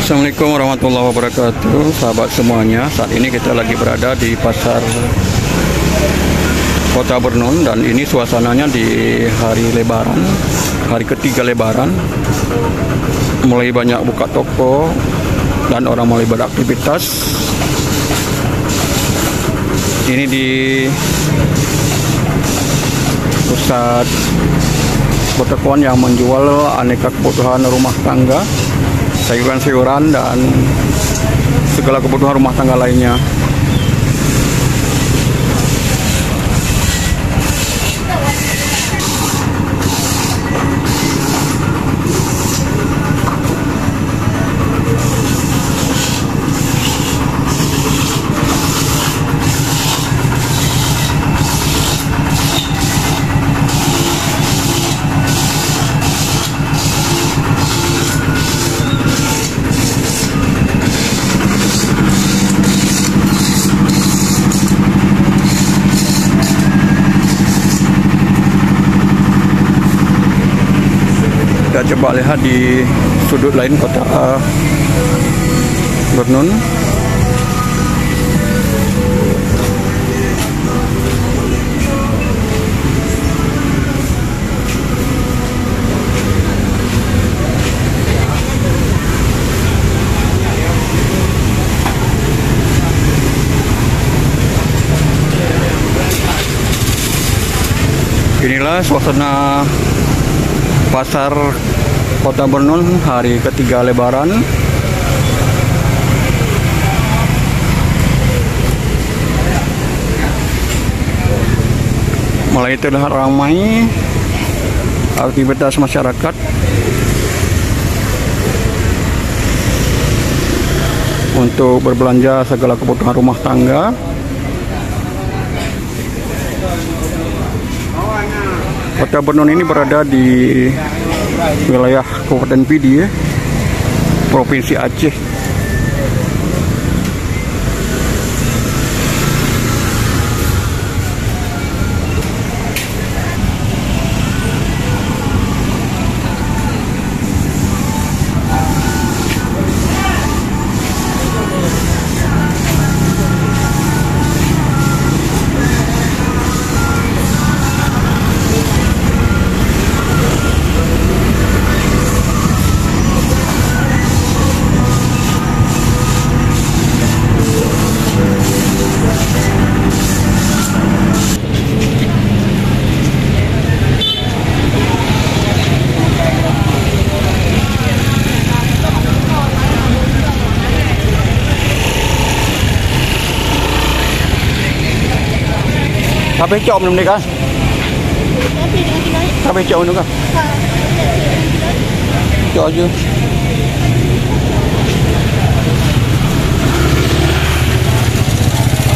Assalamualaikum warahmatullahi wabarakatuh, sahabat semuanya. Saat ini kita lagi berada di pasar Kota Bernun dan ini suasananya di hari Lebaran, hari ketiga Lebaran. Mulai banyak buka toko dan orang mulai beraktivitas. Ini di pusat pertokoan yang menjual aneka kebutuhan rumah tangga, sayuran-sayuran dan segala kebutuhan rumah tangga lainnya. Kita coba lihat di sudut lain kota Bernun. Inilah suasana pasar Kota Bernun hari ketiga Lebaran. Mulai terlihat ramai aktivitas masyarakat untuk berbelanja segala kebutuhan rumah tangga. Kota Bernun ini berada di wilayah Kabupaten Pidi, Provinsi Aceh. Habis cok belum nih kan? Habis cok belum kan? Cok aja.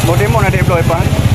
Mau demo nanti deploy pak?